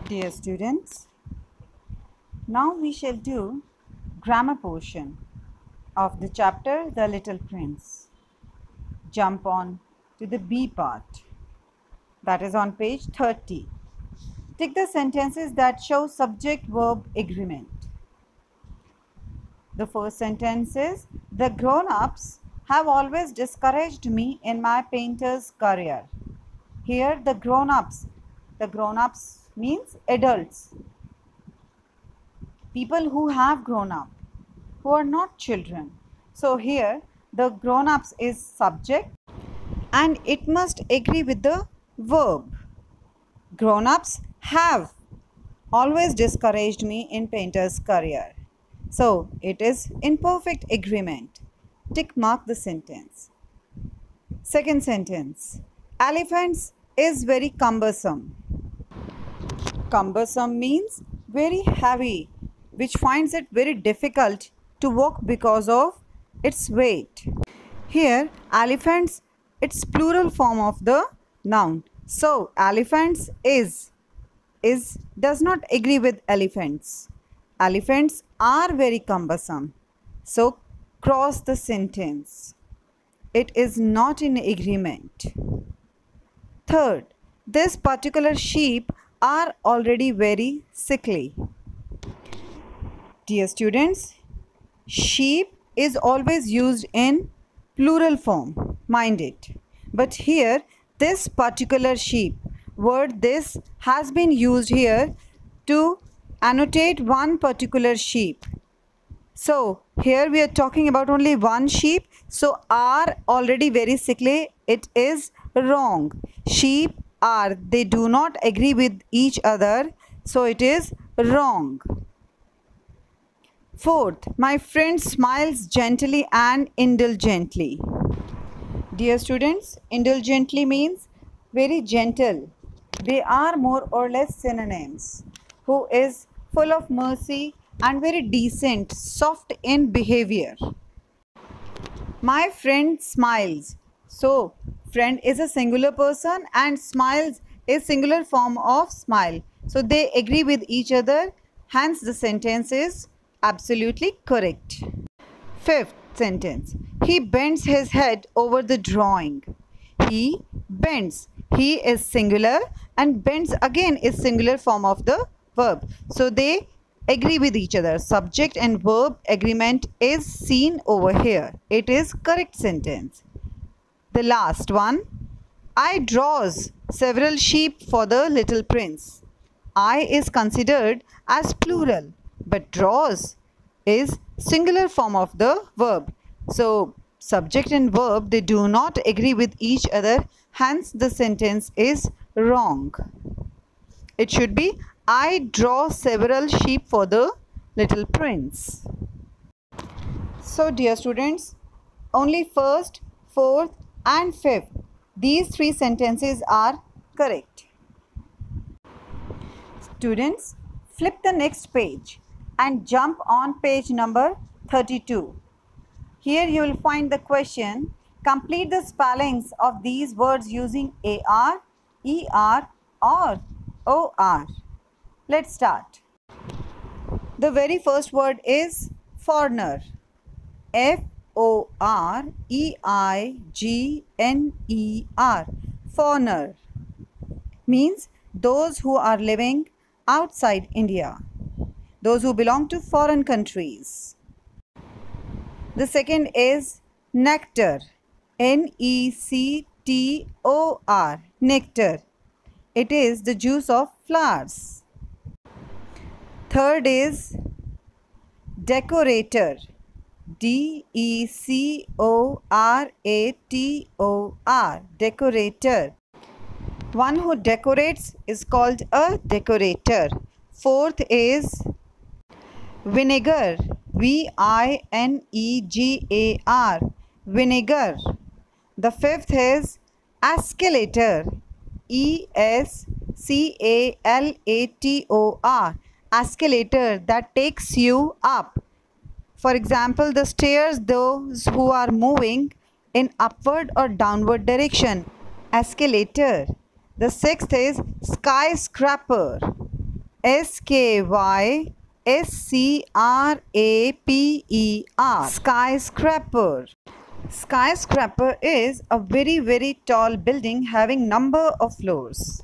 Dear students, now we shall do grammar portion of the chapter The Little Prince. Jump on to the B part, that is on page 30. Tick the sentences that show subject-verb agreement. The first sentence is, the grown-ups have always discouraged me in my painter's career. Here the grown-ups means adults. People who have grown up, who are not children. So here the grown-ups is subject and it must agree with the verb. Grown-ups have always discouraged me in painter's career. So it is in perfect agreement. Tick mark the sentence. Second sentence. Elephants is very cumbersome. Cumbersome means very heavy, which finds it very difficult to walk because of its weight. Here elephants, it's plural form of the noun. So elephants is does not agree with elephants. Elephants are very cumbersome. So cross the sentence. It is not in agreement. Third, this particular sheep are already very sickly. Dear students, sheep is always used in plural form, mind it. But here, this particular sheep, word this has been used here to annotate one particular sheep. So, here we are talking about only one sheep. So, are already very sickly, it is wrong. Sheep are, they do not agree with each other. So, it is wrong. Fourth, my friend smiles gently and indulgently. Dear students, indulgently means very gentle. They are more or less synonyms. Who is full of mercy and very decent, soft in behavior. My friend smiles. So, friend is a singular person and smiles is singular form of smile. So, they agree with each other. Hence, the sentence is absolutely correct. Fifth sentence. He bends his head over the drawing. He bends. He is singular and bends again is singular form of the verb. So they agree with each other. Subject and verb agreement is seen over here. It is correct sentence. The last one. I draws several sheep for the little prince. I is considered as plural, but draws is singular form of the verb. So subject and verb, they do not agree with each other. Hence the sentence is wrong. It should be I draw several sheep for the little prince. So dear students, only first, fourth and fifth, these three sentences are correct. Students, flip the next page and jump on page number 32. Here you will find the question, complete the spellings of these words using AR, ER or OR. Let's start. The very first word is foreigner. F-O-R-E-I-G-N-E-R. Foreigner means those who are living outside India. Those who belong to foreign countries. The second is nectar. N-E-C-T-O-R. Nectar. It is the juice of flowers. Third is decorator. D-E-C-O-R-A-T-O-R. Decorator. One who decorates is called a decorator. Fourth is vinegar. V-I-N-E-G-A-R. Vinegar. The fifth is escalator. E-S-C-A-L-A-T-O-R. Escalator, that takes you up. For example, the stairs, those who are moving in upward or downward direction. Escalator. The sixth is skyscraper. Skyscraper. Skyscraper. Skyscraper is a very tall building having number of floors.